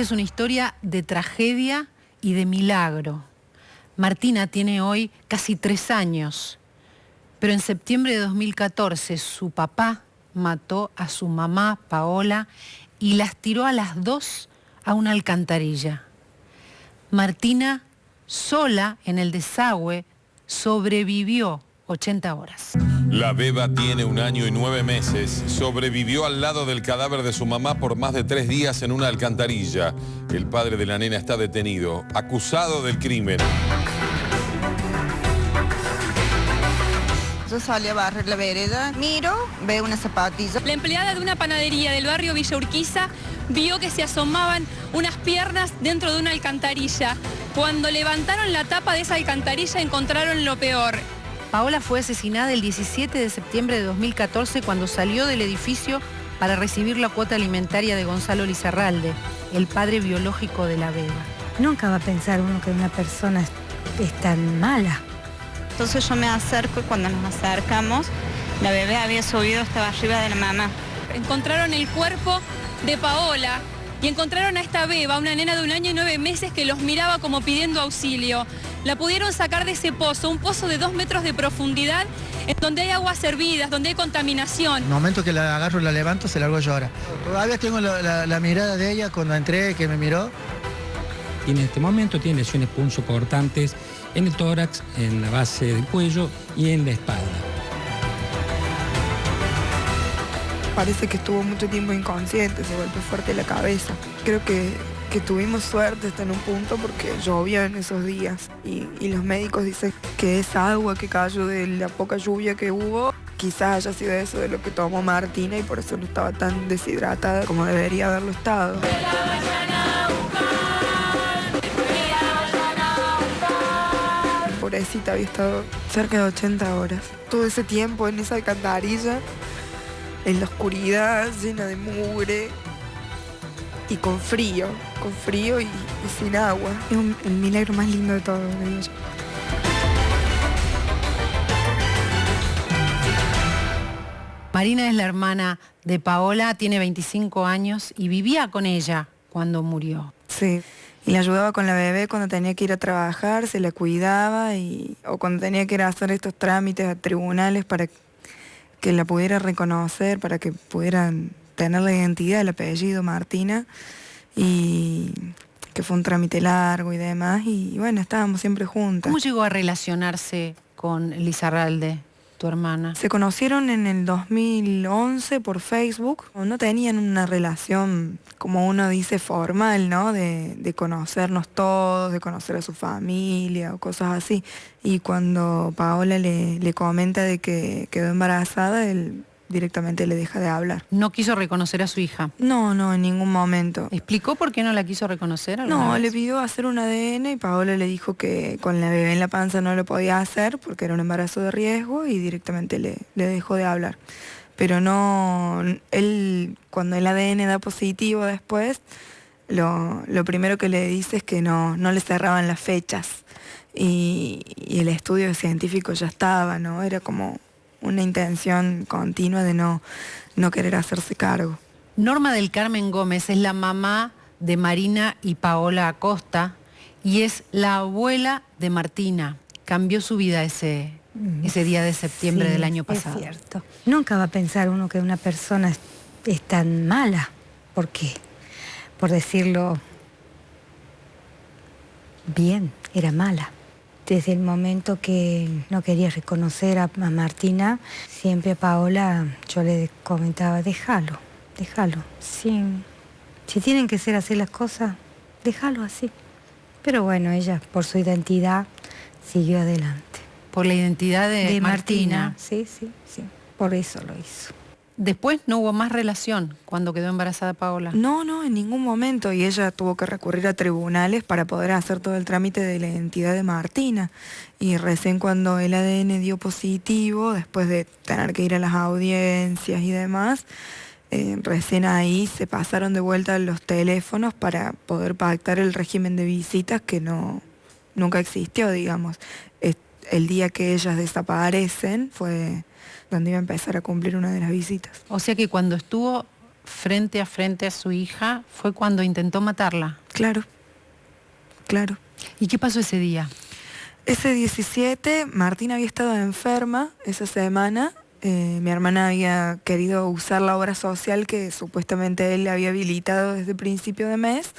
Esta es una historia de tragedia y de milagro. Martina tiene hoy casi 3 años, pero en septiembre de 2014 su papá mató a su mamá, Paola, y las tiró a las 2 a una alcantarilla. Martina, sola en el desagüe, sobrevivió 80 horas. La beba tiene 1 año y 9 meses. Sobrevivió al lado del cadáver de su mamá por más de 3 días en una alcantarilla. El padre de la nena está detenido, acusado del crimen. Yo salí a barrer la vereda, miro, veo una zapatilla. La empleada de una panadería del barrio Villa Urquiza vio que se asomaban unas piernas dentro de una alcantarilla. Cuando levantaron la tapa de esa alcantarilla encontraron lo peor. Paola fue asesinada el 17 de septiembre de 2014 cuando salió del edificio para recibir la cuota alimentaria de Gonzalo Lizarralde, el padre biológico de la beba. Nunca va a pensar uno que una persona es tan mala. Entonces yo me acerco y cuando nos acercamos, la bebé había subido, estaba arriba de la mamá. Encontraron el cuerpo de Paola y encontraron a esta beba, una nena de 1 año y 9 meses que los miraba como pidiendo auxilio. La pudieron sacar de ese pozo, un pozo de 2 metros de profundidad, en donde hay aguas hervidas, donde hay contaminación. En el momento que la agarro y la levanto, se largó a llorar. Todavía tengo la mirada de ella cuando entré, que me miró. Y en este momento tiene lesiones punzocortantes en el tórax, en la base del cuello y en la espalda. Parece que estuvo mucho tiempo inconsciente, se golpeó fuerte la cabeza. Creo que tuvimos suerte hasta en un punto porque llovió en esos días y los médicos dicen que esa agua que cayó de la poca lluvia que hubo, quizás haya sido eso de lo que tomó Martina y por eso no estaba tan deshidratada como debería haberlo estado. Pobrecita, había estado cerca de 80 horas. Todo ese tiempo en esa alcantarilla, en la oscuridad, llena de mugre y con frío y sin agua. Es el milagro más lindo de todo, digo yo. Marina es la hermana de Paola, tiene 25 años y vivía con ella cuando murió. Sí, y la ayudaba con la bebé cuando tenía que ir a trabajar, se la cuidaba o cuando tenía que ir a hacer estos trámites a tribunales para que la pudiera reconocer, para que pudieran tener la identidad, el apellido Martina, y que fue un trámite largo y demás, y bueno, estábamos siempre juntas. ¿Cómo llegó a relacionarse con Lizarralde, tu hermana? Se conocieron en el 2011 por Facebook. No tenían una relación, como uno dice, formal, ¿no? De conocernos todos, de conocer a su familia o cosas así. Y cuando Paola le comenta de que quedó embarazada, él directamente le deja de hablar. ¿No quiso reconocer a su hija? No, en ningún momento. ¿Explicó por qué no la quiso reconocer? No, le pidió hacer un ADN y Paola le dijo que con la bebé en la panza no lo podía hacer porque era un embarazo de riesgo y directamente le dejó de hablar. Pero no, él cuando el ADN da positivo después, lo primero que le dice es que no le cerraban las fechas y el estudio científico ya estaba, ¿no? Era como una intención continua de no querer hacerse cargo. Norma del Carmen Gómez es la mamá de Marina y Paola Acosta y es la abuela de Martina. Cambió su vida ese día de septiembre del año pasado. Es cierto. Nunca va a pensar uno que una persona es tan mala. ¿Por qué? Por decirlo bien, era mala. Desde el momento que no quería reconocer a Martina, siempre a Paola yo le comentaba, déjalo. Si tienen que ser así las cosas, déjalo así. Pero bueno, ella por su identidad siguió adelante. ¿Por la identidad de Martina? Sí, por eso lo hizo. Después no hubo más relación cuando quedó embarazada Paola. No, en ningún momento. Y ella tuvo que recurrir a tribunales para poder hacer todo el trámite de la identidad de Martina. Y recién cuando el ADN dio positivo, después de tener que ir a las audiencias y demás, recién ahí se pasaron de vuelta los teléfonos para poder pactar el régimen de visitas que nunca existió, digamos. El día que ellas desaparecen fue donde iba a empezar a cumplir una de las visitas. O sea que cuando estuvo frente a su hija fue cuando intentó matarla. Claro, claro. ¿Y qué pasó ese día? Ese 17, Martina había estado enferma esa semana. Mi hermana había querido usar la obra social que supuestamente él le había habilitado desde principio de mes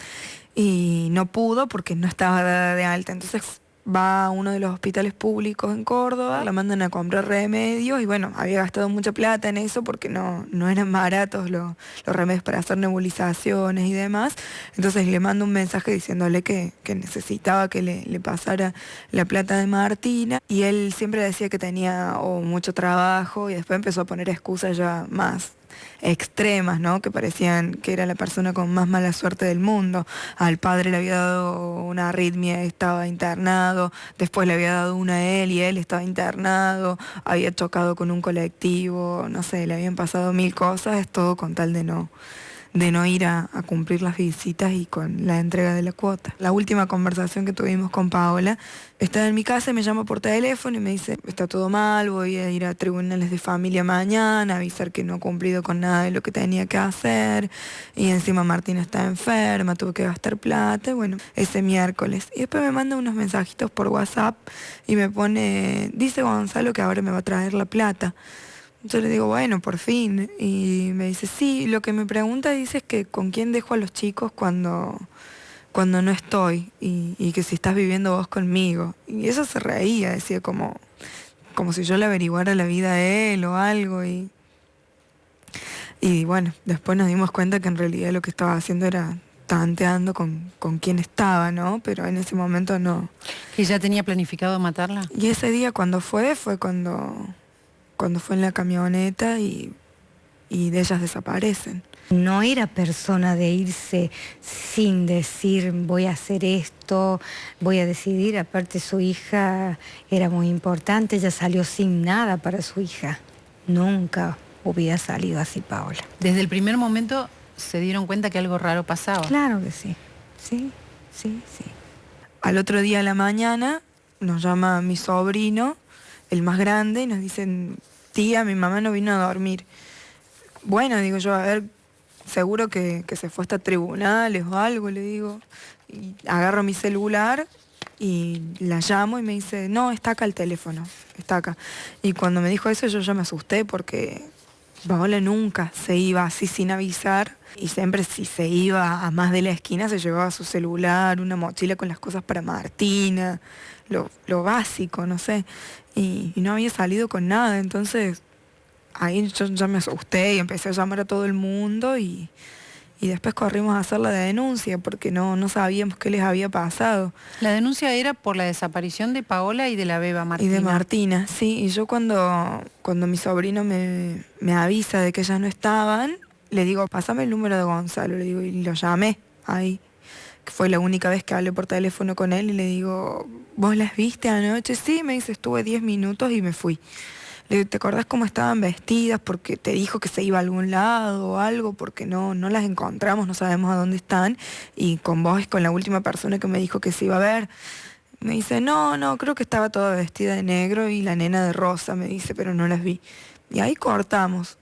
y no pudo porque no estaba dada de alta. Entonces va a uno de los hospitales públicos en Córdoba, la mandan a comprar remedios y bueno, había gastado mucha plata en eso porque no eran baratos los remedios para hacer nebulizaciones y demás. Entonces le mando un mensaje diciéndole que necesitaba que le pasara la plata de Martina y él siempre decía que tenía mucho trabajo y después empezó a poner excusas ya más extremas, ¿no? Que parecían que era la persona con más mala suerte del mundo. Al padre le había dado una arritmia, estaba internado, después le había dado una a él y él estaba internado, había chocado con un colectivo, no sé, le habían pasado 1000 cosas, es todo con tal de no ir a cumplir las visitas y con la entrega de la cuota. La última conversación que tuvimos con Paola, estaba en mi casa y me llama por teléfono y me dice, está todo mal, voy a ir a tribunales de familia mañana, avisar que no he cumplido con nada de lo que tenía que hacer, y encima Martina está enferma, tuve que gastar plata, y bueno, ese miércoles. Y después me manda unos mensajitos por WhatsApp y me pone, dice Gonzalo que ahora me va a traer la plata. Yo le digo, bueno, por fin. Y me dice, sí, lo que me pregunta dice es que con quién dejo a los chicos cuando no estoy y que si estás viviendo vos conmigo. Y eso se reía, decía como si yo le averiguara la vida a él o algo. Y bueno, después nos dimos cuenta que en realidad lo que estaba haciendo era tanteando con quién estaba, ¿no? Pero en ese momento no. ¿Y ya tenía planificado matarla? Y ese día cuando fue cuando fue en la camioneta y de ellas desaparecen. No era persona de irse sin decir voy a hacer esto, voy a decidir. Aparte su hija era muy importante, ella salió sin nada para su hija. Nunca hubiera salido así Paola. Desde el primer momento se dieron cuenta que algo raro pasaba. Claro que sí, sí. Al otro día a la mañana nos llama mi sobrino, el más grande, y nos dicen, tía, mi mamá no vino a dormir. Bueno, digo yo, a ver, seguro que se fue hasta tribunales o algo, le digo. Y agarro mi celular y la llamo y me dice, no, está acá el teléfono, está acá. Y cuando me dijo eso yo ya me asusté porque Paola nunca se iba así sin avisar. Y siempre si se iba a más de la esquina se llevaba su celular, una mochila con las cosas para Martina, lo básico, no sé. Y no había salido con nada, entonces ahí yo ya me asusté y empecé a llamar a todo el mundo y después corrimos a hacer la denuncia porque no sabíamos qué les había pasado. La denuncia era por la desaparición de Paola y de la beba Martina. Y de Martina, sí. Y yo cuando mi sobrino me avisa de que ellas no estaban, le digo, pásame el número de Gonzalo, le digo, y lo llamé ahí. Que fue la única vez que hablé por teléfono con él y le digo, ¿vos las viste anoche? Sí, me dice, estuve 10 minutos y me fui. Le digo, ¿te acordás cómo estaban vestidas? Porque te dijo que se iba a algún lado o algo, porque no las encontramos, no sabemos a dónde están. Y con vos es con la última persona que me dijo que se iba a ver. Me dice, no, creo que estaba toda vestida de negro y la nena de rosa, me dice, pero no las vi. Y ahí cortamos.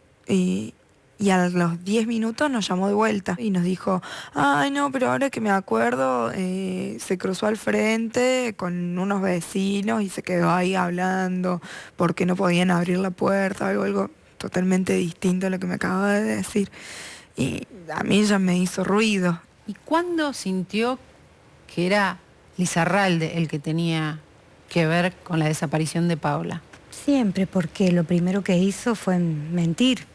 Y a los 10 minutos nos llamó de vuelta y nos dijo, ay no, pero ahora que me acuerdo, se cruzó al frente con unos vecinos y se quedó ahí hablando porque no podían abrir la puerta, algo totalmente distinto a lo que me acababa de decir. Y a mí ya me hizo ruido. ¿Y cuándo sintió que era Lizarralde el que tenía que ver con la desaparición de Paola? Siempre, porque lo primero que hizo fue mentir.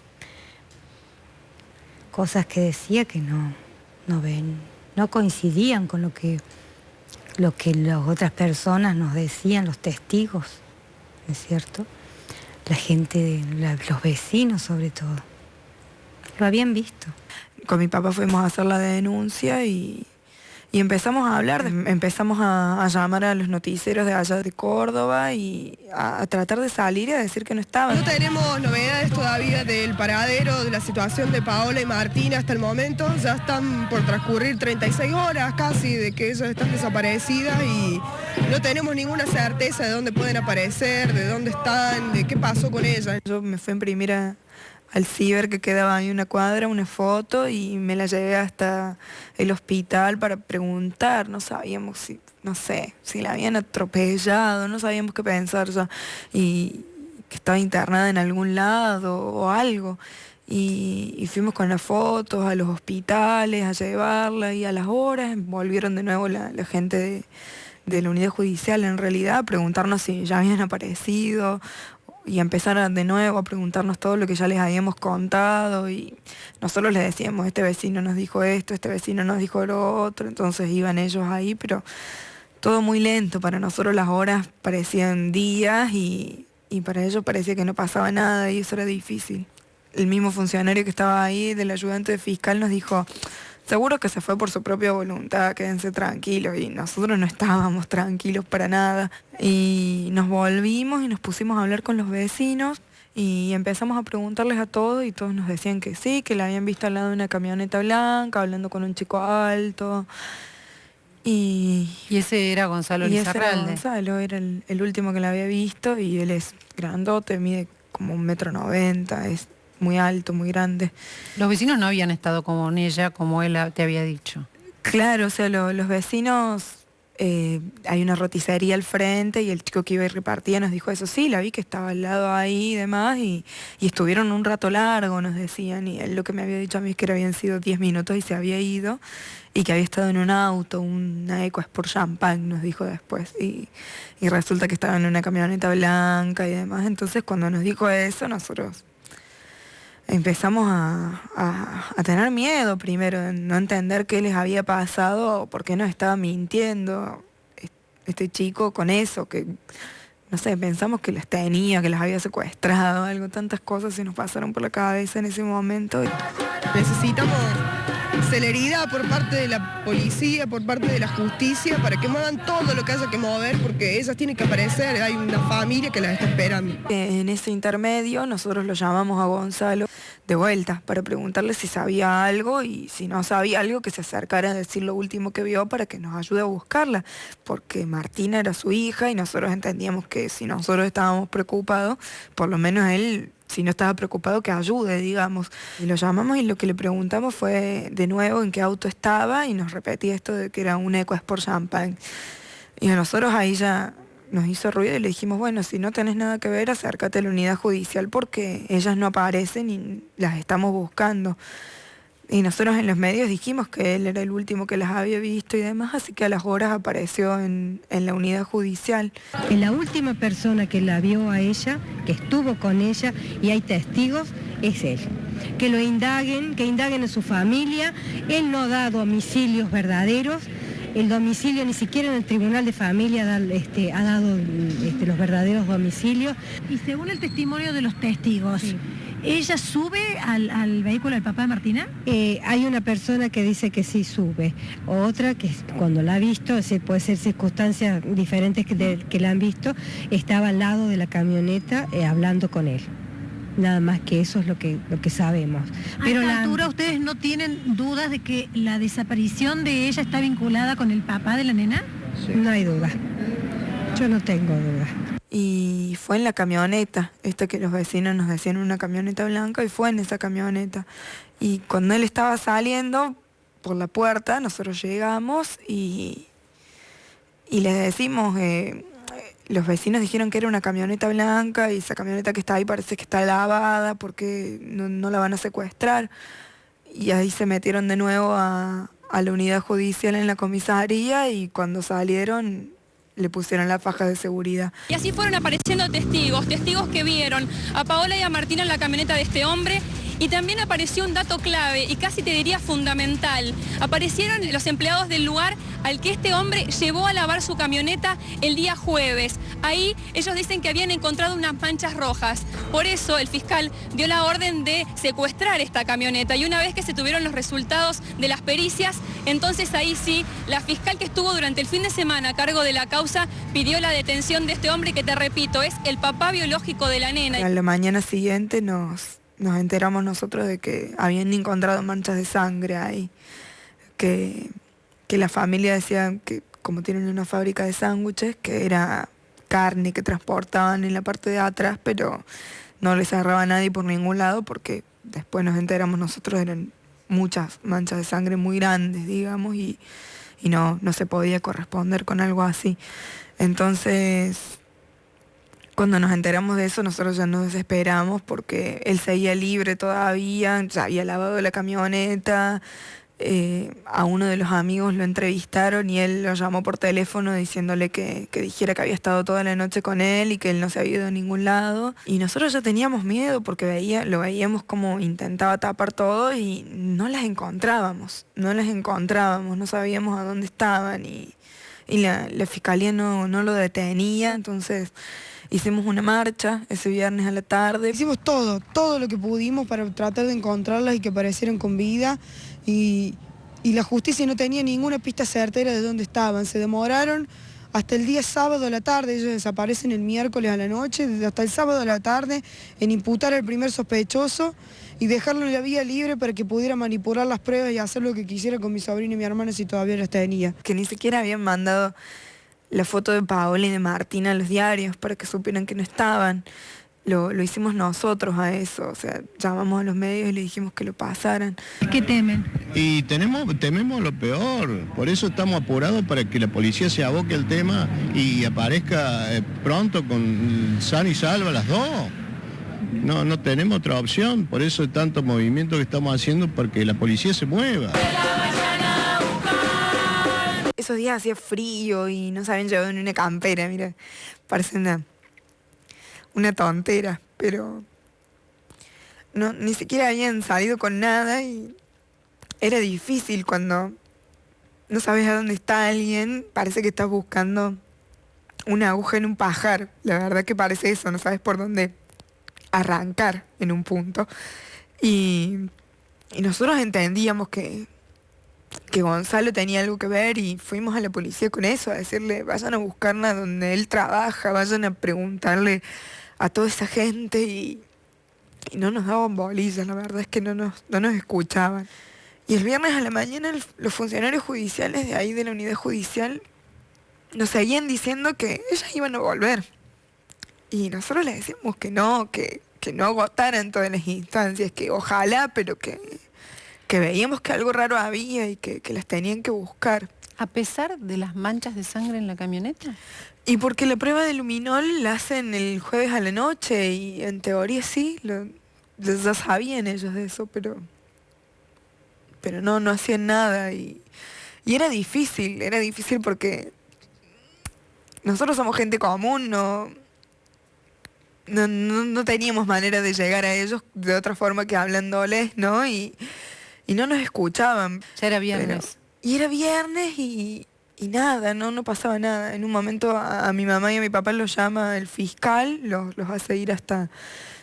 Cosas que decía que no coincidían con lo que las otras personas nos decían, los testigos, ¿no es cierto? La gente, los vecinos sobre todo, lo habían visto. Con mi papá fuimos a hacer la denuncia y empezamos a hablar, empezamos a llamar a los noticieros de allá de Córdoba y a tratar de salir y a decir que no estaban. No tenemos novedades todavía del paradero, de la situación de Paola y Martina hasta el momento. Ya están por transcurrir 36 horas casi de que ellas están desaparecidas y no tenemos ninguna certeza de dónde pueden aparecer, de dónde están, de qué pasó con ellas. Yo me fui a imprimir a al ciber que quedaba ahí una cuadra, una foto, y me la llevé hasta el hospital para preguntar. No sabíamos si, no sé, si la habían atropellado, no sabíamos qué pensar ya, y que estaba internada en algún lado o algo. Y fuimos con las fotos a los hospitales a llevarla, y a las horas volvieron de nuevo la gente de la unidad judicial, en realidad, a preguntarnos si ya habían aparecido, y empezaron de nuevo a preguntarnos todo lo que ya les habíamos contado, y nosotros les decíamos, este vecino nos dijo esto, este vecino nos dijo lo otro, entonces iban ellos ahí, pero todo muy lento. Para nosotros las horas parecían días, y para ellos parecía que no pasaba nada, y eso era difícil. El mismo funcionario que estaba ahí, del ayudante de fiscal, nos dijo, seguro que se fue por su propia voluntad, quédense tranquilos, y nosotros no estábamos tranquilos para nada. Y nos volvimos y nos pusimos a hablar con los vecinos, y empezamos a preguntarles a todos, y todos nos decían que sí, que la habían visto al lado de una camioneta blanca, hablando con un chico alto. Y ese era Gonzalo Lizarralde. Ese era Gonzalo, era el último que la había visto, y él es grandote, mide como 1,90 m, es muy alto, muy grande. Los vecinos no habían estado con ella, como él te había dicho. Claro, o sea, los vecinos, hay una roticería al frente, y el chico que iba y repartía nos dijo eso, sí, la vi que estaba al lado ahí y demás, y estuvieron un rato largo, nos decían, y él lo que me había dicho a mí es que habían sido 10 minutos y se había ido, y que había estado en un auto, una EcoSport Champagne, nos dijo después, y resulta que estaba en una camioneta blanca y demás. Entonces cuando nos dijo eso, nosotros empezamos a tener miedo primero, de no entender qué les había pasado o por qué nos estaba mintiendo este chico con eso, que no sé, pensamos que las tenía, que las había secuestrado, algo, tantas cosas se nos pasaron por la cabeza en ese momento. Necesitamos celeridad por parte de la policía, por parte de la justicia, para que muevan todo lo que haya que mover, porque ellas tienen que aparecer, hay una familia que las está esperando. En ese intermedio nosotros lo llamamos a Gonzalo de vuelta para preguntarle si sabía algo, y si no sabía algo que se acercara a decir lo último que vio para que nos ayude a buscarla, porque Martina era su hija y nosotros entendíamos que si nosotros estábamos preocupados, por lo menos él, si no estaba preocupado, que ayude, digamos. Y lo llamamos, y lo que le preguntamos fue de nuevo en qué auto estaba, y nos repetía esto de que era un EcoSport Champagne. Y a nosotros ahí ya nos hizo ruido, y le dijimos, bueno, si no tenés nada que ver, acércate a la unidad judicial, porque ellas no aparecen y las estamos buscando. Y nosotros en los medios dijimos que él era el último que las había visto y demás, así que a las horas apareció en la unidad judicial. La última persona que la vio a ella, que estuvo con ella, y hay testigos, es él. Que lo indaguen, que indaguen en su familia. Él no da domicilios verdaderos. El domicilio, ni siquiera en el tribunal de familia ha dado los verdaderos domicilios. Y según el testimonio de los testigos, sí, ¿ella sube al vehículo del papá de Martina? Hay una persona que dice que sí sube, otra que cuando la ha visto, puede ser circunstancias diferentes que la han visto, estaba al lado de la camioneta hablando con él. Nada más que eso es lo que sabemos. Pero a esta altura ustedes no tienen dudas de que la desaparición de ella está vinculada con el papá de la nena. Sí. No hay duda. Yo no tengo duda. Y fue en la camioneta, que los vecinos nos decían, una camioneta blanca, y fue en esa camioneta. Y cuando él estaba saliendo por la puerta, nosotros llegamos y les decimos, los vecinos dijeron que era una camioneta blanca, y esa camioneta que está ahí parece que está lavada porque no la van a secuestrar. Y ahí se metieron de nuevo a la unidad judicial en la comisaría, y cuando salieron le pusieron la faja de seguridad. Y así fueron apareciendo testigos que vieron a Paola y a Martina en la camioneta de este hombre. Y también apareció un dato clave y casi te diría fundamental. Aparecieron los empleados del lugar al que este hombre llevó a lavar su camioneta el día jueves. Ahí ellos dicen que habían encontrado unas manchas rojas. Por eso el fiscal dio la orden de secuestrar esta camioneta. Y una vez que se tuvieron los resultados de las pericias, entonces ahí sí, la fiscal que estuvo durante el fin de semana a cargo de la causa pidió la detención de este hombre que, te repito, es el papá biológico de la nena. A la mañana siguiente nos enteramos nosotros de que habían encontrado manchas de sangre ahí, que la familia decía que, como tienen una fábrica de sándwiches, que era carne que transportaban en la parte de atrás, pero no le cerraba a nadie por ningún lado, porque después nos enteramos nosotros, eran muchas manchas de sangre muy grandes, digamos, y no se podía corresponder con algo así. Entonces, cuando nos enteramos de eso, nosotros ya nos desesperamos porque él seguía libre todavía, ya había lavado la camioneta. A uno de los amigos lo entrevistaron y él lo llamó por teléfono diciéndole que dijera que había estado toda la noche con él y que él no se había ido a ningún lado. Y nosotros ya teníamos miedo porque lo veíamos como intentaba tapar todo y no las encontrábamos, no sabíamos a dónde estaban y la fiscalía no lo detenía. Entonces hicimos una marcha ese viernes a la tarde. Hicimos todo lo que pudimos para tratar de encontrarlas y que aparecieran con vida. Y la justicia no tenía ninguna pista certera de dónde estaban. Se demoraron hasta el día sábado a la tarde, ellos desaparecen el miércoles a la noche, hasta el sábado a la tarde en imputar al primer sospechoso y dejarlo en la vía libre para que pudiera manipular las pruebas y hacer lo que quisiera con mi sobrino y mi hermana si todavía las tenía. Que ni siquiera habían mandado la foto de Paola y de Martina a los diarios para que supieran que no estaban. Lo hicimos nosotros a eso, o sea, llamamos a los medios y le dijimos que lo pasaran. ¿Qué temen? Y tememos lo peor, por eso estamos apurados para que la policía se aboque al tema y aparezca pronto con sana y salva las dos. No tenemos otra opción, por eso tanto movimiento que estamos haciendo para que la policía se mueva. Esos días hacía frío y no se habían llevado ni una campera, mira, parece una tontera, pero ni siquiera habían salido con nada y era difícil cuando no sabes a dónde está alguien, parece que estás buscando una aguja en un pajar, la verdad que parece eso, no sabes por dónde arrancar en un punto. Y nosotros entendíamos que Gonzalo tenía algo que ver y fuimos a la policía con eso, a decirle, vayan a buscarla donde él trabaja, vayan a preguntarle a toda esa gente y no nos daban bolillas, la verdad es que no nos escuchaban. Y el viernes a la mañana los funcionarios judiciales de ahí de la unidad judicial nos seguían diciendo que ellas iban a volver. Y nosotros les decimos que no agotaran todas las instancias, que ojalá, pero que veíamos que algo raro había y que las tenían que buscar. ¿A pesar de las manchas de sangre en la camioneta? Y porque la prueba de luminol la hacen el jueves a la noche y en teoría sí, ya sabían ellos de eso, pero no hacían nada y era difícil porque nosotros somos gente común, no teníamos manera de llegar a ellos de otra forma que hablándoles, ¿no? Y no nos escuchaban. Ya era viernes. Y era viernes y nada, no pasaba nada. En un momento a mi mamá y a mi papá los llama el fiscal, los hace ir hasta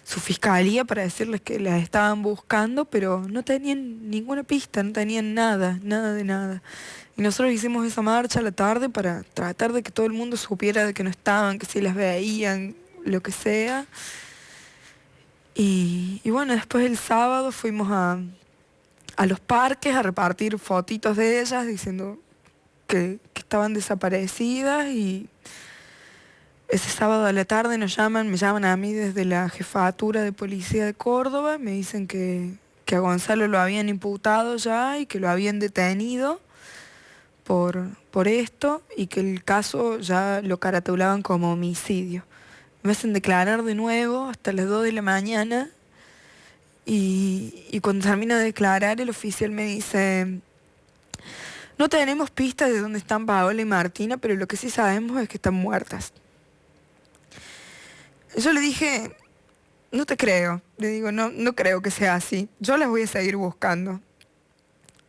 su fiscalía para decirles que las estaban buscando, pero no tenían ninguna pista, no tenían nada de nada. Y nosotros hicimos esa marcha a la tarde para tratar de que todo el mundo supiera de que no estaban, que si las veían, lo que sea. Y bueno, después el sábado fuimos a los parques a repartir fotitos de ellas diciendo que estaban desaparecidas y ese sábado a la tarde me llaman a mí desde la jefatura de policía de Córdoba, me dicen que a Gonzalo lo habían imputado ya y que lo habían detenido por esto y que el caso ya lo caratulaban como homicidio. Me hacen declarar de nuevo hasta las 2 de la mañana y cuando termino de declarar el oficial me dice: no tenemos pistas de dónde están Paola y Martina, pero lo que sí sabemos es que están muertas. Yo le dije, no te creo. Le digo, no creo que sea así. Yo las voy a seguir buscando.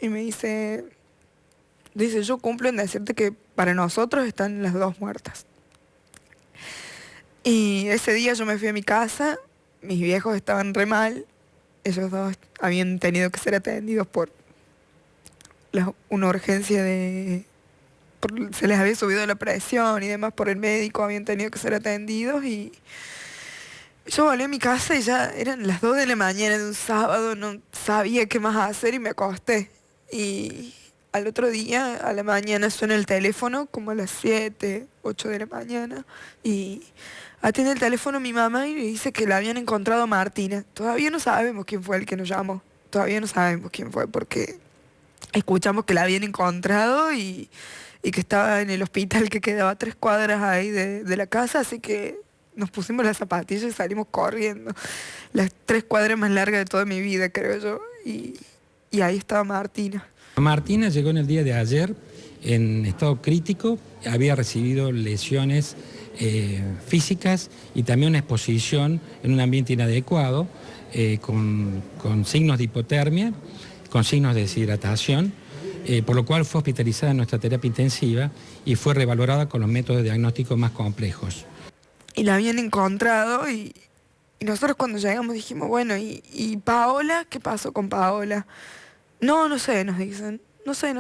Y me dice, yo cumplo en decirte que para nosotros están las dos muertas. Y ese día yo me fui a mi casa, mis viejos estaban re mal. Ellos dos habían tenido que ser atendidos por una urgencia se les había subido la presión y demás por el médico, habían tenido que ser atendidos y yo volví a mi casa y ya eran las 2 de la mañana de un sábado, no sabía qué más hacer y me acosté. Y al otro día, a la mañana, suena el teléfono, como a las 7, 8 de la mañana, y atiende el teléfono mi mamá y me dice que la habían encontrado a Martina. Todavía no sabemos quién fue el que nos llamó, todavía no sabemos quién fue, porque escuchamos que la habían encontrado y que estaba en el hospital que quedaba a 3 cuadras ahí de la casa, así que nos pusimos las zapatillas y salimos corriendo. Las 3 cuadras más largas de toda mi vida, creo yo, y ahí estaba Martina. Martina llegó en el día de ayer en estado crítico, había recibido lesiones físicas y también una exposición en un ambiente inadecuado, con signos de hipotermia, con signos de deshidratación, por lo cual fue hospitalizada en nuestra terapia intensiva y fue revalorada con los métodos de diagnóstico más complejos. Y la habían encontrado y nosotros cuando llegamos dijimos, bueno, ¿y Paola? ¿Qué pasó con Paola? No sé, nos dicen, no sé.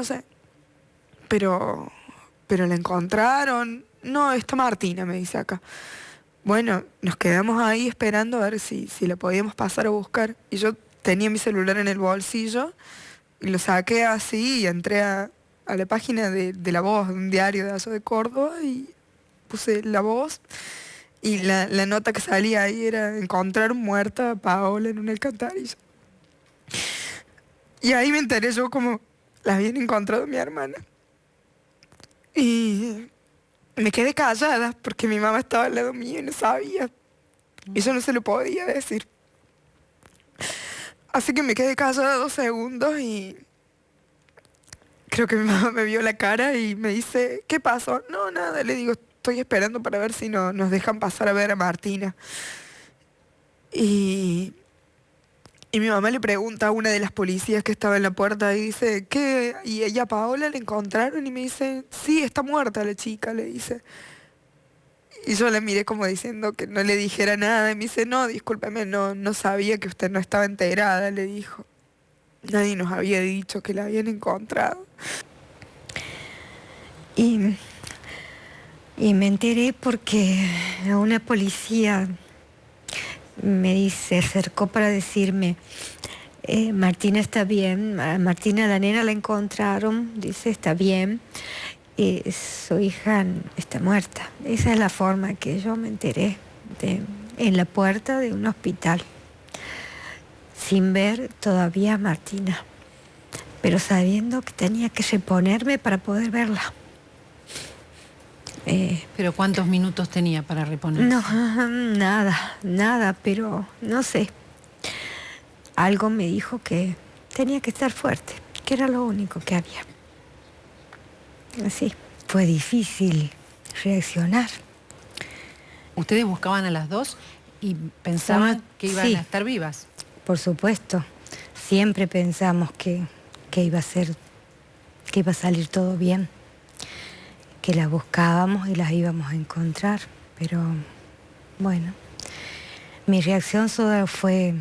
Pero la encontraron. No, está Martina, me dice acá. Bueno, nos quedamos ahí esperando a ver si la podíamos pasar a buscar. Y yo tenía mi celular en el bolsillo y lo saqué así y entré a la página de La Voz, de un diario de allá de Córdoba, y puse La Voz. Y la nota que salía ahí era encontrar muerta a Paola en una alcantarilla. Y ahí me enteré yo como la habían encontrado mi hermana. Y me quedé callada porque mi mamá estaba al lado mío y no sabía. Y yo no se lo podía decir. Así que me quedé callada 2 segundos y creo que mi mamá me vio la cara y me dice, ¿qué pasó? No, nada, le digo, estoy esperando para ver si nos dejan pasar a ver a Martina. Y mi mamá le pregunta a una de las policías que estaba en la puerta y dice, ¿qué? ¿Y ella, Paola, la encontraron? Y me dice, sí, está muerta la chica, le dice. Y yo la miré como diciendo que no le dijera nada. Y me dice, no, discúlpeme, no sabía que usted no estaba enterada, le dijo. Nadie nos había dicho que la habían encontrado. Y me enteré porque una policía se acercó para decirme, Martina está bien, Martina, la nena la encontraron, dice, está bien, su hija está muerta. Esa es la forma que yo me enteré, en la puerta de un hospital, sin ver todavía a Martina, pero sabiendo que tenía que reponerme para poder verla. ¿Pero cuántos minutos tenía para reponerse? No, nada, pero no sé. Algo me dijo que tenía que estar fuerte, que era lo único que había. Así, fue difícil reaccionar. ¿Ustedes buscaban a las 2 y pensaban que iban sí, a estar vivas? Por supuesto, siempre pensamos que iba a salir todo bien, que las buscábamos y las íbamos a encontrar, pero bueno, mi reacción solo fue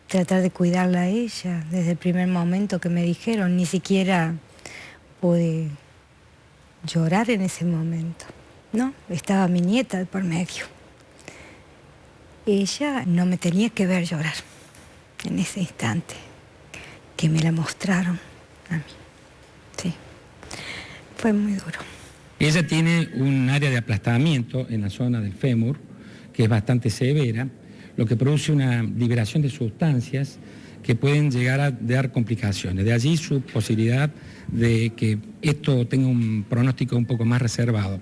tratar de cuidarla a ella desde el primer momento que me dijeron. Ni siquiera pude llorar en ese momento, ¿no? Estaba mi nieta de por medio. Ella no me tenía que ver llorar en ese instante que me la mostraron a mí. Sí, fue muy duro. Ella tiene un área de aplastamiento en la zona del fémur, que es bastante severa, lo que produce una liberación de sustancias que pueden llegar a dar complicaciones. De allí su posibilidad de que esto tenga un pronóstico un poco más reservado.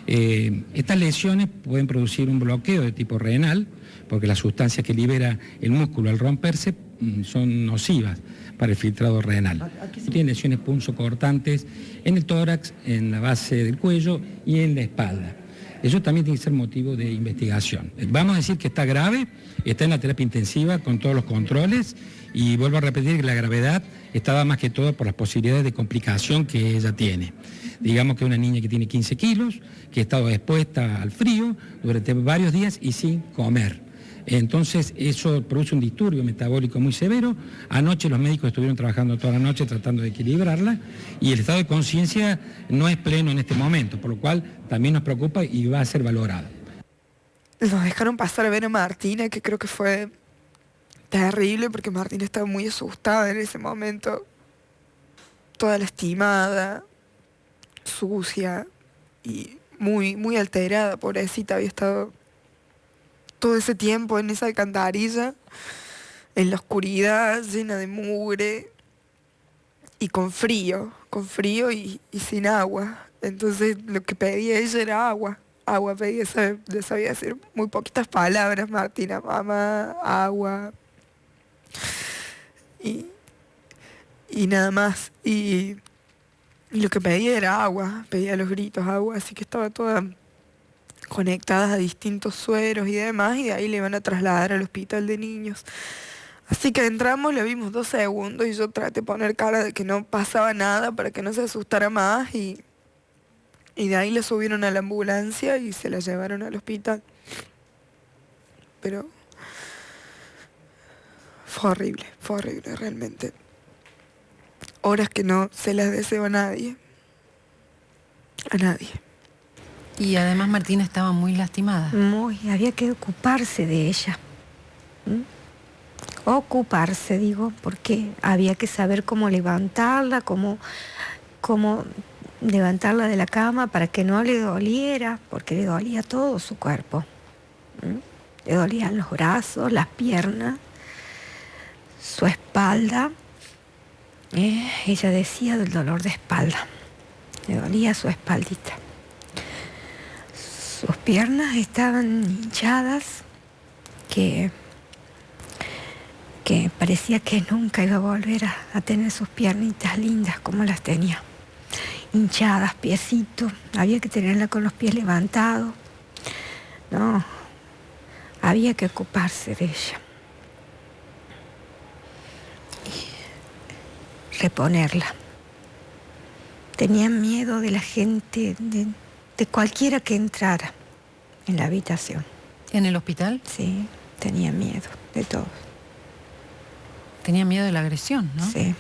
Estas lesiones pueden producir un bloqueo de tipo renal, porque las sustancias que libera el músculo al romperse son nocivas para el filtrado renal. Tiene lesiones punzocortantes en el tórax, en la base del cuello y en la espalda. Eso también tiene que ser motivo de investigación. Vamos a decir que está grave, está en la terapia intensiva con todos los controles, y vuelvo a repetir que la gravedad estaba más que todo por las posibilidades de complicación que ella tiene. Digamos que es una niña que tiene 15 kilos, que ha estado expuesta al frío durante varios días y sin comer. Entonces eso produce un disturbio metabólico muy severo. Anoche los médicos estuvieron trabajando toda la noche tratando de equilibrarla, y el estado de conciencia no es pleno en este momento, por lo cual también nos preocupa y va a ser valorado. Nos dejaron pasar a ver a Martina, que creo que fue terrible porque Martina estaba muy asustada en ese momento. toda lastimada, sucia y muy, muy alterada, pobrecita. Había estado todo ese tiempo en esa alcantarilla, en la oscuridad, llena de mugre y con frío y sin agua. Entonces lo que pedía ella era agua. Agua pedía, sabía decir muy poquitas palabras, Martina, mamá, agua. Y nada más. Y lo que pedía era agua, pedía los gritos agua, así que estaba toda conectada a distintos sueros y demás, y de ahí le iban a trasladar al hospital de niños. Así que entramos, le vimos 2 segundos y yo traté de poner cara de que no pasaba nada para que no se asustara más, y de ahí la subieron a la ambulancia y se la llevaron al hospital. Pero fue horrible realmente. Horas que no se las deseo a nadie. A nadie. Y además Martina estaba muy lastimada. Muy, había que ocuparse de ella. Ocuparse, digo, porque había que saber cómo levantarla, cómo levantarla de la cama para que no le doliera, porque le dolía todo su cuerpo. Le dolían los brazos, las piernas, su espalda. Ella decía del dolor de espalda. Le dolía su espaldita. Sus piernas estaban hinchadas, que parecía que nunca iba a volver a tener sus piernitas lindas como las tenía. Hinchadas, piecitos, había que tenerla con los pies levantados. No, había que ocuparse de ella. Y reponerla. Tenían miedo de la gente, de cualquiera que entrara en la habitación. ¿En el hospital? Sí, tenía miedo de todo. Tenía miedo de la agresión, ¿no? Sí.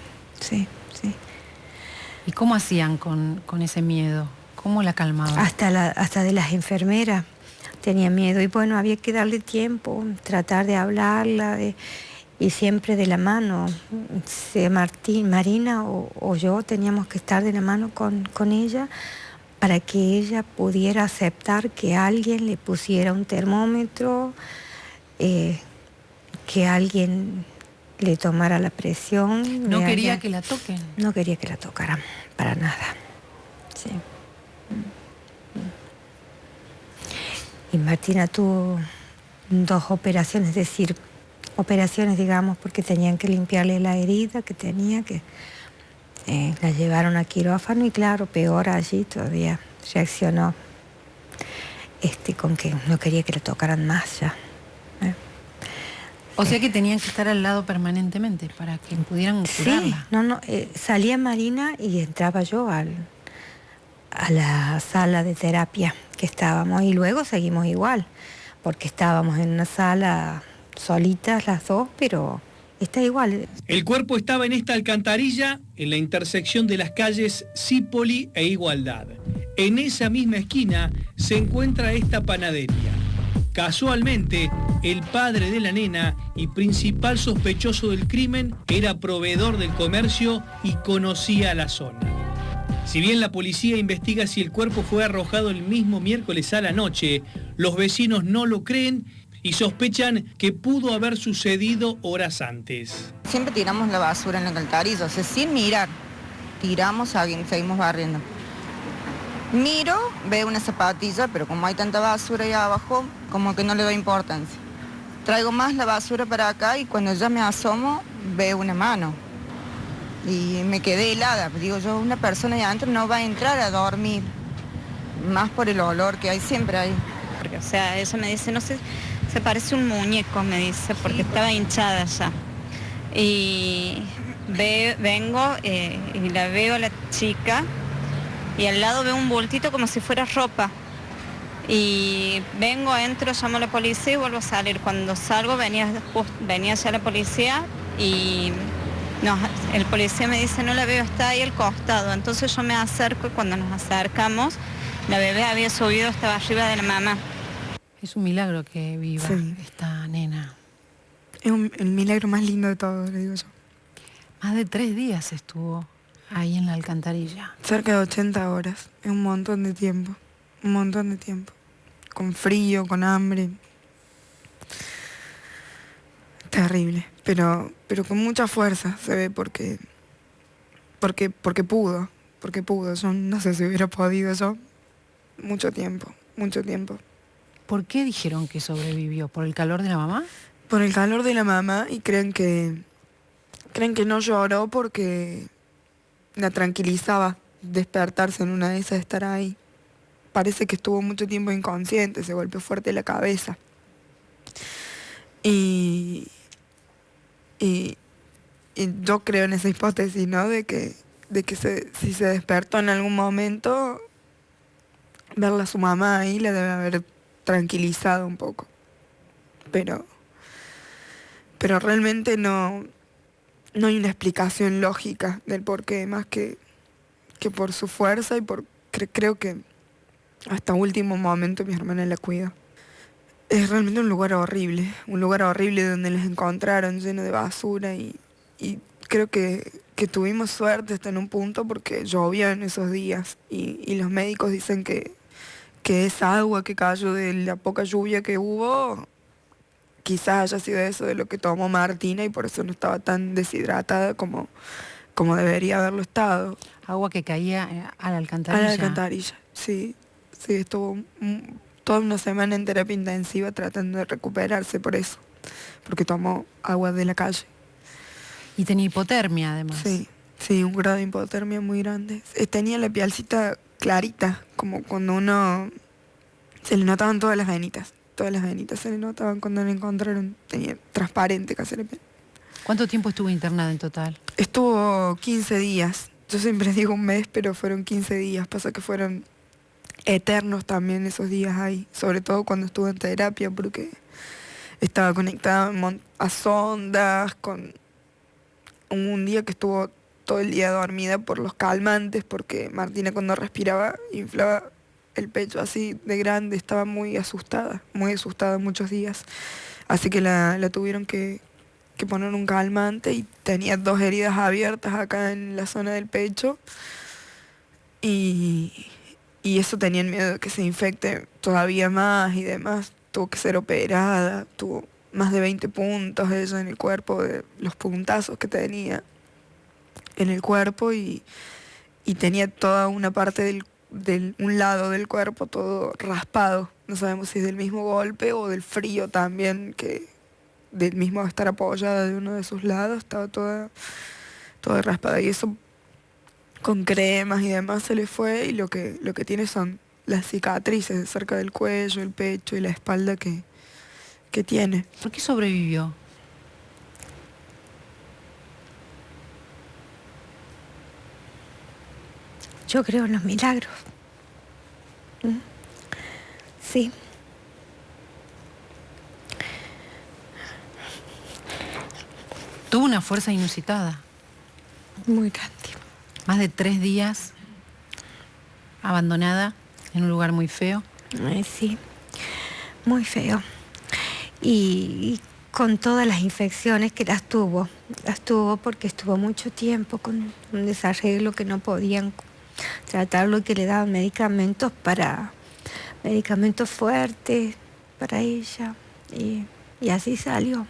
¿Y cómo hacían con ese miedo? ¿Cómo la calmaban? Hasta de las enfermeras tenía miedo. Y bueno, había que darle tiempo, tratar de hablarla, y siempre de la mano. Marina o yo teníamos que estar de la mano con ella para que ella pudiera aceptar que alguien le pusiera un termómetro, que alguien le tomara la presión. ¿No quería que la toquen? No quería que la tocaran, para nada. Sí. Y Martina tuvo 2 operaciones, es decir, digamos, porque tenían que limpiarle la herida que tenía, que la llevaron a quirófano, y claro, peor allí todavía reaccionó con que no quería que la tocaran más ya. O sea que tenían que estar al lado permanentemente para que pudieran curarla. Sí, salía Marina y entraba yo a la sala de terapia que estábamos, y luego seguimos igual, porque estábamos en una sala solitas las dos, pero está igual. El cuerpo estaba en esta alcantarilla, en la intersección de las calles Cipoli e Igualdad. En esa misma esquina se encuentra esta panadería. Casualmente, el padre de la nena y principal sospechoso del crimen era proveedor del comercio y conocía la zona. Si bien la policía investiga si el cuerpo fue arrojado el mismo miércoles a la noche, los vecinos no lo creen y sospechan que pudo haber sucedido horas antes. Siempre tiramos la basura en la alcantarilla, o sea, sin mirar. Tiramos a alguien, seguimos barriendo. Miro, veo una zapatilla, pero como hay tanta basura ahí abajo, como que no le doy importancia. Traigo más la basura para acá y cuando ya me asomo, veo una mano. Y me quedé helada. Digo yo, una persona de adentro no va a entrar a dormir, más por el olor que hay siempre ahí. Porque, o sea, ella me dice, no sé, se parece un muñeco, me dice, porque sí, estaba hinchada ya. Y vengo y la veo a la chica, y al lado veo un bultito como si fuera ropa. Y vengo, entro, llamo a la policía y vuelvo a salir. Cuando salgo venía ya la policía y el policía me dice, no la veo, está ahí al costado. Entonces yo me acerco y cuando nos acercamos, la bebé había subido, estaba arriba de la mamá. Es un milagro que viva esta nena. Es el milagro más lindo de todo, le digo yo. Más de 3 días estuvo ahí en la alcantarilla? Cerca de 80 horas. Es un montón de tiempo. Un montón de tiempo. Con frío, con hambre. Terrible. Pero con mucha fuerza se ve porque pudo. Porque pudo. Yo no sé si hubiera podido yo. Mucho tiempo. Mucho tiempo. ¿Por qué dijeron que sobrevivió? ¿Por el calor de la mamá? Por el calor de la mamá, y creen que no lloró porque la tranquilizaba despertarse en una de esas, estar ahí. Parece que estuvo mucho tiempo inconsciente, se golpeó fuerte la cabeza. Y yo creo en esa hipótesis, ¿no? De que si se despertó en algún momento, verla a su mamá ahí la debe haber tranquilizado un poco. Pero realmente no hay una explicación lógica del porqué, más que por su fuerza, y creo que hasta último momento mi hermana la cuida. Es realmente un lugar horrible donde les encontraron lleno de basura, y creo que tuvimos suerte hasta en un punto porque llovía en esos días, y los médicos dicen que esa agua que cayó de la poca lluvia que hubo, quizás haya sido eso de lo que tomó Martina, y por eso no estaba tan deshidratada como debería haberlo estado. Agua que caía a la alcantarilla. A la alcantarilla, sí. Sí, estuvo toda una semana en terapia intensiva tratando de recuperarse por eso, porque tomó agua de la calle. Y tenía hipotermia además. Sí, un grado de hipotermia muy grande. Tenía la pielcita clarita, como cuando uno... Se le notaban todas las venitas se le notaban cuando la encontraron. Tenía transparente casi la piel. ¿Cuánto tiempo estuvo internada en total? Estuvo 15 días. Yo siempre digo un mes, pero fueron 15 días. Pasa que fueron eternos también esos días ahí. Sobre todo cuando estuve en terapia, porque estaba conectada a sondas, con un día que estuvo todo el día dormida por los calmantes, porque Martina cuando respiraba inflaba el pecho así de grande, estaba muy asustada muchos días. Así que la tuvieron que poner un calmante, y tenía 2 heridas abiertas acá en la zona del pecho, y eso tenían miedo de que se infecte todavía más y demás. Tuvo que ser operada, tuvo más de 20 puntos ella en el cuerpo, de los puntazos que tenía en el cuerpo, y tenía toda una parte un lado del cuerpo todo raspado. No sabemos si es del mismo golpe o del frío también, que del mismo estar apoyada de uno de sus lados, estaba toda raspada, y eso con cremas y demás se le fue, y lo que tiene son las cicatrices cerca del cuello, el pecho y la espalda que tiene. ¿Por qué sobrevivió? Yo creo en los milagros. Sí. Tuvo una fuerza inusitada. Muy grande. Más de 3 días abandonada en un lugar muy feo. Sí, muy feo. Y con todas las infecciones que las tuvo porque estuvo mucho tiempo con un desarreglo que no podían tratarlo, y que le daban medicamentos fuertes para ella, y así salió.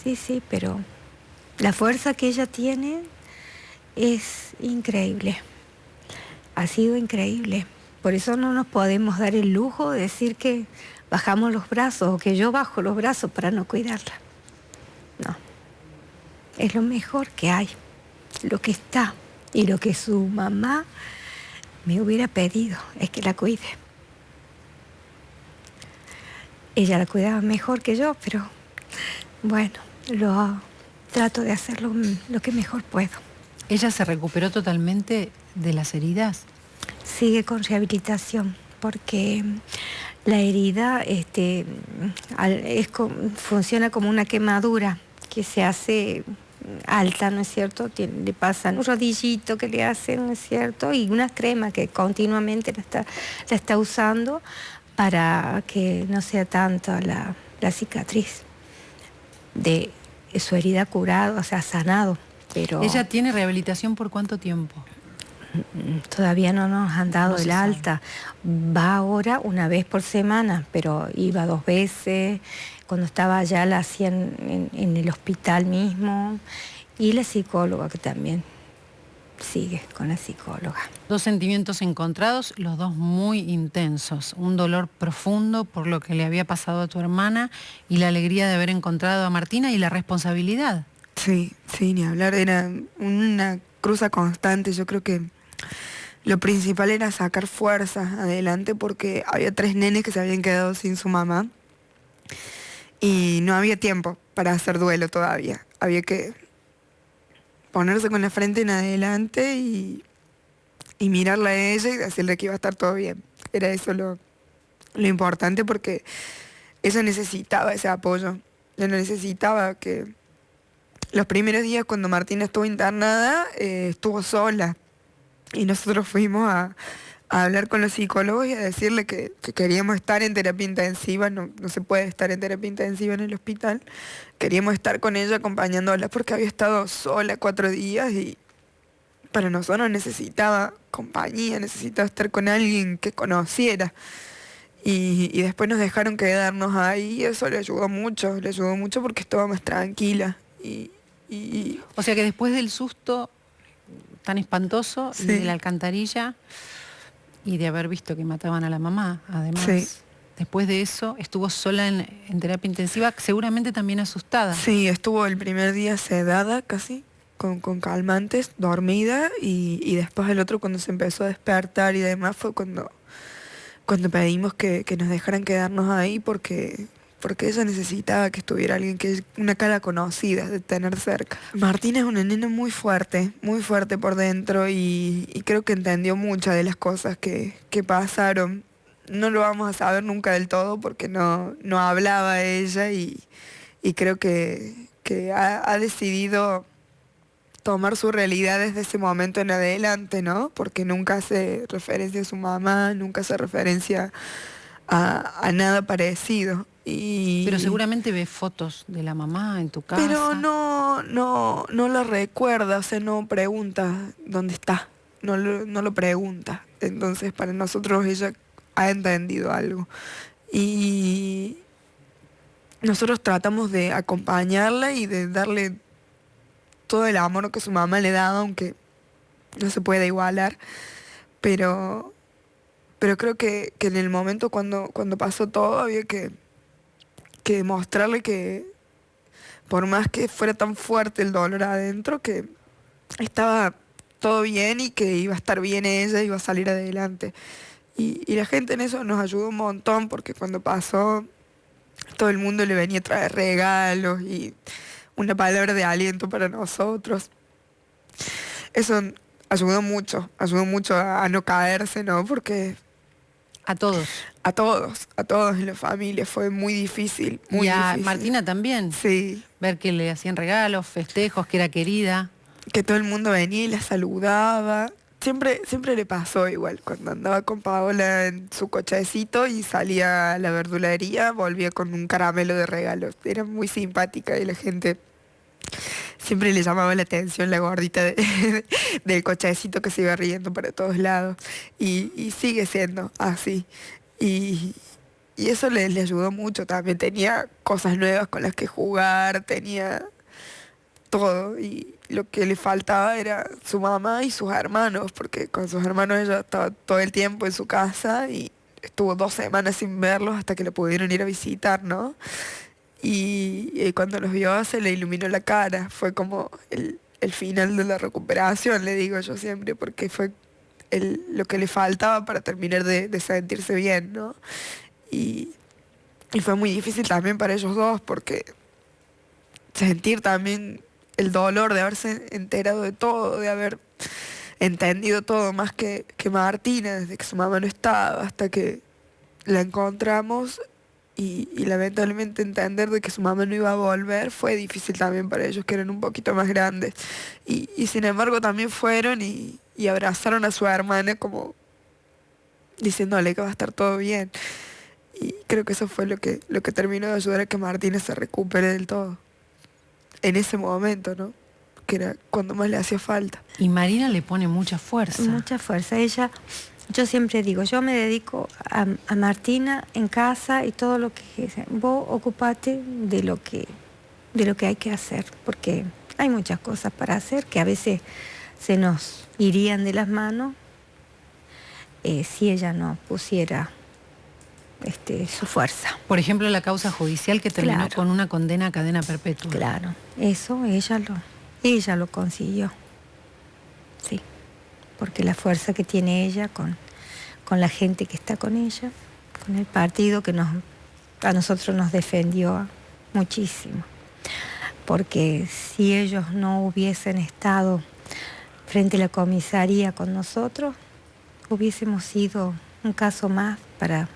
Sí, pero la fuerza que ella tiene es increíble, ha sido increíble. Por eso no nos podemos dar el lujo de decir que bajamos los brazos, o que yo bajo los brazos para no cuidarla. No, es lo mejor que hay, lo que está, y lo que su mamá me hubiera pedido es que la cuide. Ella la cuidaba mejor que yo, pero bueno, trato de hacer lo que mejor puedo. ¿Ella se recuperó totalmente de las heridas? Sigue con porque la herida funciona como una quemadura que se hace alta, ¿no es cierto? Le pasan un rodillito que le hacen, ¿no es cierto? Y una crema que continuamente la está usando para que no sea tanto la cicatriz de su herida curada, o sea, sanado pero... ¿Ella tiene rehabilitación por cuánto tiempo? Todavía no nos han dado No se el sabe. alta. Va ahora una vez por semana, pero iba 2 veces. Cuando estaba allá la hacían en el hospital mismo. Y la psicóloga que también sigue con la psicóloga. 2 sentimientos encontrados, los 2 muy intensos. Un dolor profundo por lo que le había pasado a tu hermana y la alegría de haber encontrado a Martina y la responsabilidad. Sí, ni hablar, era una cruza constante. Yo creo que lo principal era sacar fuerzas adelante porque había 3 nenes que se habían quedado sin su mamá y no había tiempo para hacer duelo todavía. Había que ponerse con la frente en adelante y mirarla a ella y decirle que iba a estar todo bien. Era eso lo importante porque ella necesitaba ese apoyo. Ella necesitaba que... Los primeros días cuando Martina estuvo internada, estuvo sola. Y nosotros fuimos a hablar con los psicólogos y a decirle que queríamos estar en terapia intensiva. No se puede estar en terapia intensiva en el hospital. Queríamos estar con ella acompañándola porque había estado sola 4 días y para nosotros necesitaba compañía, necesitaba estar con alguien que conociera. Y después nos dejaron quedarnos ahí y eso le ayudó mucho porque estaba más tranquila. O sea que después del susto tan espantoso Sí. y de la alcantarilla y de haber visto que mataban a la mamá, además, Sí. después de eso estuvo sola en terapia intensiva, seguramente también asustada. Sí, estuvo el primer día sedada casi, con calmantes, dormida, y después el otro cuando se empezó a despertar y demás fue cuando pedimos que nos dejaran quedarnos ahí porque ella necesitaba que estuviera alguien, que una cara conocida, de tener cerca. Martina es una nena muy fuerte por dentro y creo que entendió muchas de las cosas que pasaron. No lo vamos a saber nunca del todo porque no hablaba ella y creo que ha decidido tomar su realidad desde ese momento en adelante, ¿no? Porque nunca hace referencia a su mamá, nunca hace referencia a nada parecido. Pero seguramente ve fotos de la mamá en tu casa. Pero no lo recuerda, o sea, no pregunta dónde está, no lo pregunta. Entonces para nosotros ella ha entendido algo. Y nosotros tratamos de acompañarla y de darle todo el amor que su mamá le daba, aunque no se puede igualar. Pero creo que en el momento cuando pasó todo había que mostrarle que por más que fuera tan fuerte el dolor adentro, que estaba todo bien y que iba a estar bien ella, iba a salir adelante. Y la gente en eso nos ayudó un montón porque cuando pasó todo el mundo le venía a traer regalos y una palabra de aliento para nosotros. Eso ayudó mucho a no caerse, ¿no? Porque... A todos en la familia fue muy difícil, muy y a difícil. Martina también. Sí. Ver que le hacían regalos, festejos, que era querida. Que todo el mundo venía y la saludaba. Siempre le pasó igual, cuando andaba con Paola en su cochecito y salía a la verdulería, volvía con un caramelo de regalos. Era muy simpática y la gente siempre le llamaba la atención la gordita del cochecito que se iba riendo para todos lados. Y sigue siendo así. Y eso le ayudó mucho también. Tenía cosas nuevas con las que jugar, tenía todo. Y lo que le faltaba era su mamá y sus hermanos, porque con sus hermanos ella estaba todo el tiempo en su casa y estuvo 2 semanas sin verlos hasta que la pudieron ir a visitar, ¿no? Y cuando los vio se le iluminó la cara. Fue como el final de la recuperación, le digo yo siempre, porque fue lo que le faltaba para terminar de sentirse bien, ¿no? Y fue muy difícil también para ellos dos, porque sentir también el dolor de haberse enterado de todo, de haber entendido todo más que Martina, desde que su mamá no estaba hasta que la encontramos y lamentablemente entender de que su mamá no iba a volver fue difícil también para ellos, que eran un poquito más grandes. Y sin embargo también fueron y abrazaron a su hermana como diciéndole que va a estar todo bien. Y creo que eso fue lo que terminó de ayudar a que Martina se recupere del todo. En ese momento, ¿no? que era cuando más le hacía falta. Y Marina le pone mucha fuerza. Mucha fuerza. Ella, yo siempre digo, yo me dedico a Martina en casa y todo lo que... Vos ocupate de lo que hay que hacer, porque hay muchas cosas para hacer que a veces se nos irían de las manos si ella no pusiera su fuerza. Por ejemplo, la causa judicial que terminó con una condena a cadena perpetua. Claro, eso ella lo consiguió. Sí, porque la fuerza que tiene ella con la gente que está con ella, con el partido que a nosotros nos defendió muchísimo. Porque si ellos no hubiesen estado frente a la comisaría con nosotros, hubiésemos sido un caso más para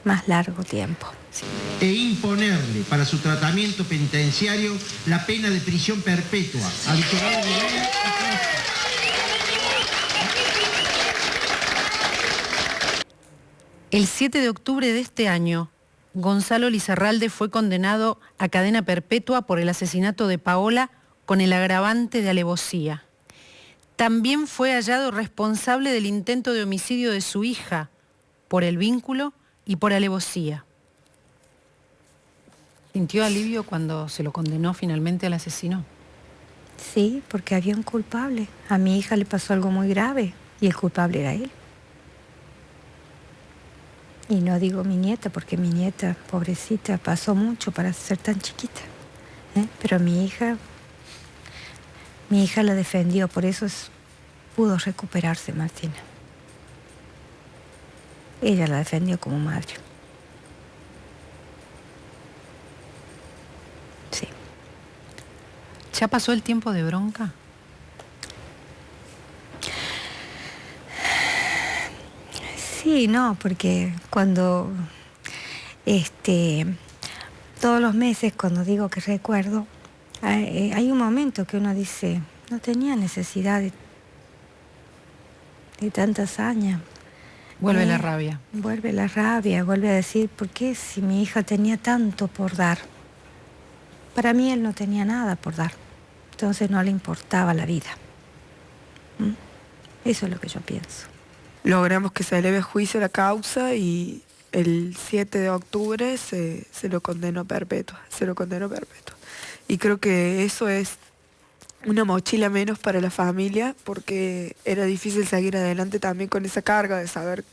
más largo tiempo. Sí. E imponerle para su tratamiento penitenciario la pena de prisión perpetua. El 7 de octubre de este año, Gonzalo Lizarralde fue condenado a cadena perpetua por el asesinato de Paola con el agravante de alevosía. También fue hallado responsable del intento de homicidio de su hija por el vínculo y por alevosía. ¿Sintió alivio cuando se lo condenó finalmente al asesino? Sí, porque había un culpable. A mi hija le pasó algo muy grave y el culpable era él. Y no digo mi nieta, porque mi nieta, pobrecita, pasó mucho para ser tan chiquita. Pero mi hija la defendió, por eso pudo recuperarse Martina. Ella la defendió como madre. Sí. ¿Ya pasó el tiempo de bronca? Sí, no, porque cuando todos los meses, cuando digo que recuerdo, hay un momento que uno dice, no tenía necesidad de tanta hazaña. Vuelve la rabia. Vuelve la rabia, vuelve a decir, ¿por qué si mi hija tenía tanto por dar? Para mí él no tenía nada por dar, entonces no le importaba la vida. Eso es lo que yo pienso. Logramos que se eleve a juicio la causa y el 7 de octubre se lo condenó perpetua, Y creo que eso es una mochila menos para la familia, porque era difícil seguir adelante también con esa carga de saber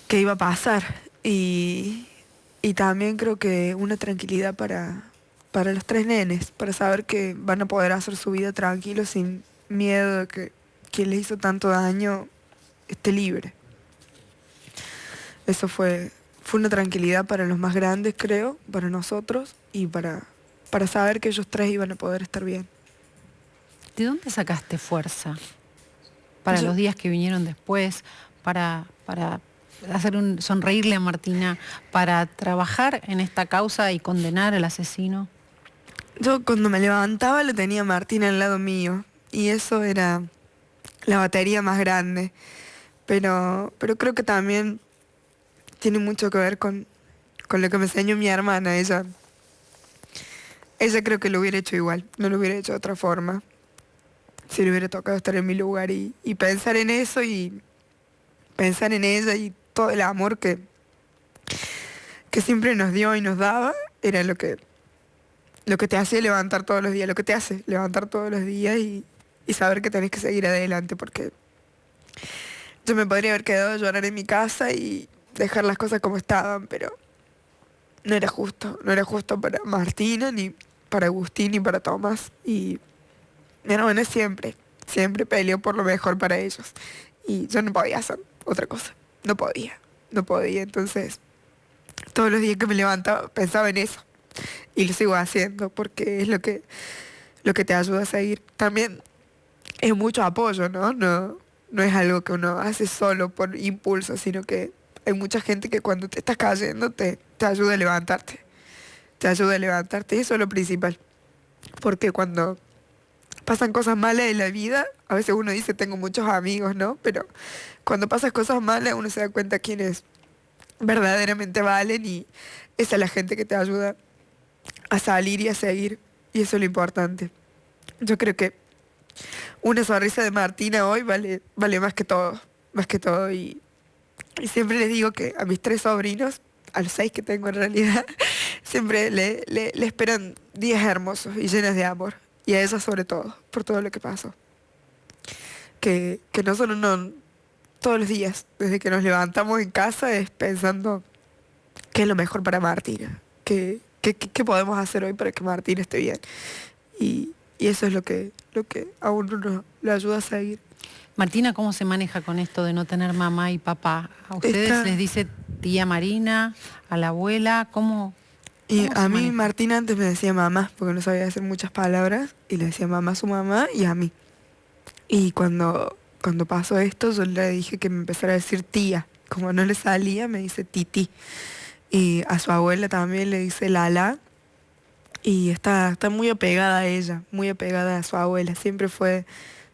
qué iba a pasar. Y también creo que una tranquilidad para los tres nenes, para saber que van a poder hacer su vida tranquilos sin miedo de que quien les hizo tanto daño esté libre. Eso fue una tranquilidad para los más grandes, creo, para nosotros, y para saber que ellos tres iban a poder estar bien. ¿De dónde sacaste fuerza? Para los días que vinieron después, para sonreírle a Martina, para trabajar en esta causa y condenar al asesino. Yo cuando me levantaba lo tenía a Martina al lado mío, y eso era la batería más grande. Pero creo que también tiene mucho que ver con lo que me enseñó mi hermana. Ella creo que lo hubiera hecho igual, no lo hubiera hecho de otra forma. Si le hubiera tocado estar en mi lugar y pensar en eso y pensar en ella y todo el amor que siempre nos dio y nos daba, era lo que te hacía levantar todos los días, lo que te hace levantar todos los días y saber que tenés que seguir adelante, porque yo me podría haber quedado a llorar en mi casa y dejar las cosas como estaban, pero no era justo para Martina, ni para Agustín, ni para Tomás. Y mi hermana siempre peleó por lo mejor para ellos. Y yo no podía hacer otra cosa, no podía. Entonces, todos los días que me levantaba pensaba en eso. Y lo sigo haciendo porque es lo que te ayuda a seguir. También es mucho apoyo, ¿no? No es algo que uno hace solo por impulso, sino que hay mucha gente que cuando te estás cayendo te ayuda a levantarte. Y eso es lo principal. Porque cuando pasan cosas malas en la vida, a veces uno dice tengo muchos amigos, ¿no? Pero cuando pasan cosas malas uno se da cuenta quiénes verdaderamente valen, y esa es la gente que te ayuda a salir y a seguir y eso es lo importante. Yo creo que una sonrisa de Martina hoy vale más que todo, y siempre les digo que a mis 3 sobrinos, a los 6 que tengo en realidad, siempre le esperan días hermosos y llenos de amor, y a ella sobre todo, por todo lo que pasó. Que nosotros no, todos los días, desde que nos levantamos en casa, es pensando qué es lo mejor para Martina, qué podemos hacer hoy para que Martina esté bien. Y eso es lo que a uno lo ayuda a seguir. Martina, ¿cómo se maneja con esto de no tener mamá y papá? ¿A ustedes les dice tía Marina, a la abuela? ¿Cómo a mí Martina antes me decía mamá, porque no sabía hacer muchas palabras, y le decía mamá a su mamá y a mí. Y cuando pasó esto, yo le dije que me empezara a decir tía. Como no le salía, me dice titi. Y a su abuela también le dice Lala. Y está muy apegada a ella, muy apegada a su abuela. Siempre fue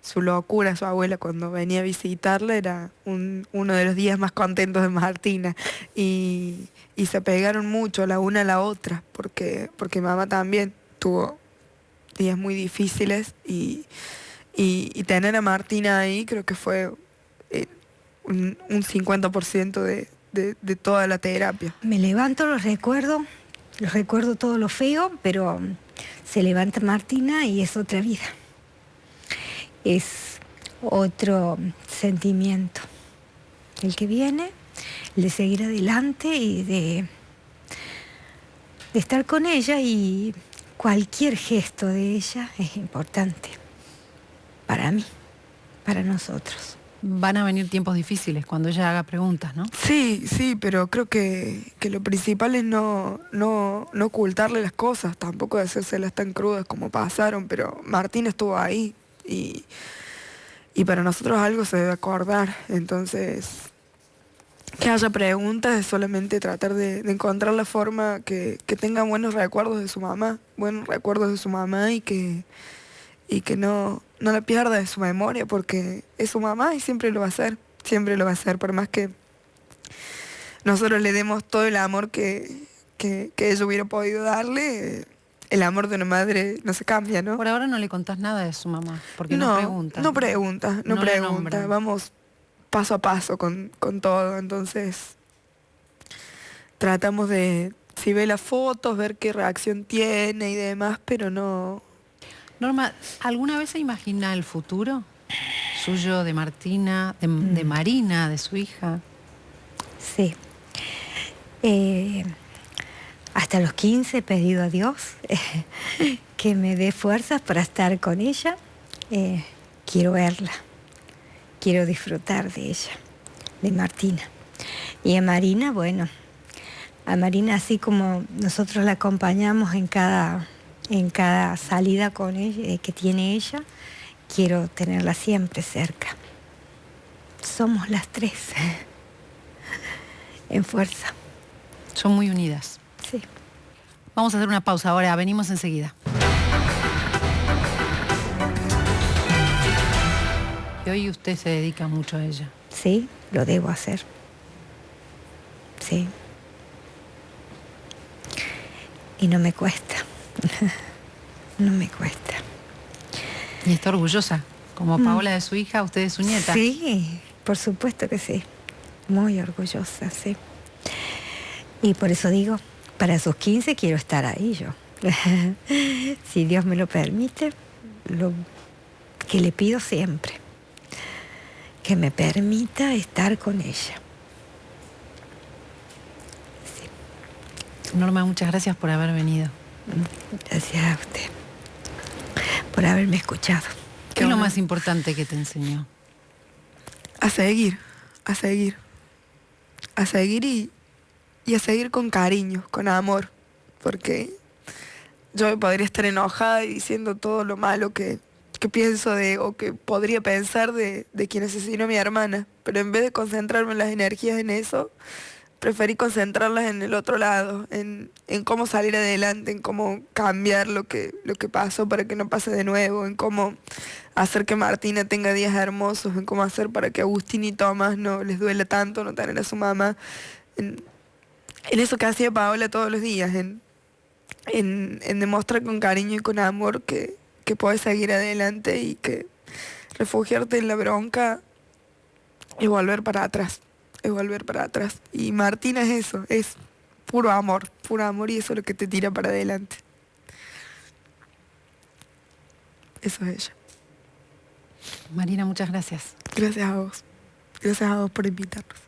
su locura, su abuela. Cuando venía a visitarla era uno de los días más contentos de Martina. Y se apegaron mucho la una a la otra, porque mamá también tuvo días muy difíciles. Y tener a Martina ahí creo que fue un 50% de toda la terapia. Me levanto, los recuerdo todo lo feo, pero se levanta Martina y es otra vida. Es otro sentimiento. El que viene, el de seguir adelante y de estar con ella, y cualquier gesto de ella es importante. Para mí, para nosotros. Van a venir tiempos difíciles cuando ella haga preguntas, ¿no? Sí, pero creo que lo principal es no ocultarle las cosas, tampoco de hacérselas tan crudas como pasaron, pero Martín estuvo ahí y para nosotros algo se debe acordar. Entonces, que haya preguntas es solamente tratar de encontrar la forma que tenga buenos recuerdos de su mamá, y que no la pierda de su memoria, porque es su mamá y siempre lo va a hacer, por más que nosotros le demos todo el amor que ella hubiera podido darle. El amor de una madre no se cambia, ¿no? Por ahora no le contás nada de su mamá, porque no pregunta. No pregunta, vamos paso a paso con todo. Entonces tratamos de, si ve las fotos, ver qué reacción tiene y demás, pero no. Norma, ¿alguna vez se imagina el futuro suyo, de Martina, de Marina, de su hija? Sí. Hasta los 15 he pedido a Dios que me dé fuerzas para estar con ella. Quiero verla, quiero disfrutar de ella, de Martina. Y a Marina, bueno, a Marina, así como nosotros la acompañamos en cada salida con ella, que tiene ella, quiero tenerla siempre cerca. Somos las 3 en fuerza. Son muy unidas. Sí. Vamos a hacer una pausa ahora, venimos enseguida. Y hoy usted se dedica mucho a ella. Sí, lo debo hacer. Sí. Y no me cuesta. No me cuesta. ¿Y está orgullosa? Como Paola de su hija, usted es su nieta. Sí, por supuesto que sí. Muy orgullosa, sí. Y por eso digo, para sus 15 quiero estar ahí yo. Si Dios me lo permite, lo que le pido siempre, que me permita estar con ella. Sí. Norma, muchas gracias por haber venido. Gracias a usted por haberme escuchado. ¿Qué es lo más importante que te enseñó? A seguir y a seguir con cariño, con amor, porque yo podría estar enojada y diciendo todo lo malo que pienso o que podría pensar de quien asesinó a mi hermana, pero en vez de concentrarme las energías en eso, preferí concentrarlas en el otro lado, en cómo salir adelante, en cómo cambiar lo que pasó para que no pase de nuevo, en cómo hacer que Martina tenga días hermosos, en cómo hacer para que Agustín y Tomás no les duela tanto no tener a su mamá, en eso que hacía Paola todos los días, en en demostrar con cariño y con amor que podés seguir adelante y que refugiarte en la bronca es volver para atrás, Y Martina es eso, es puro amor y eso es lo que te tira para adelante. Eso es ella. Marina, muchas gracias. Gracias a vos por invitarnos.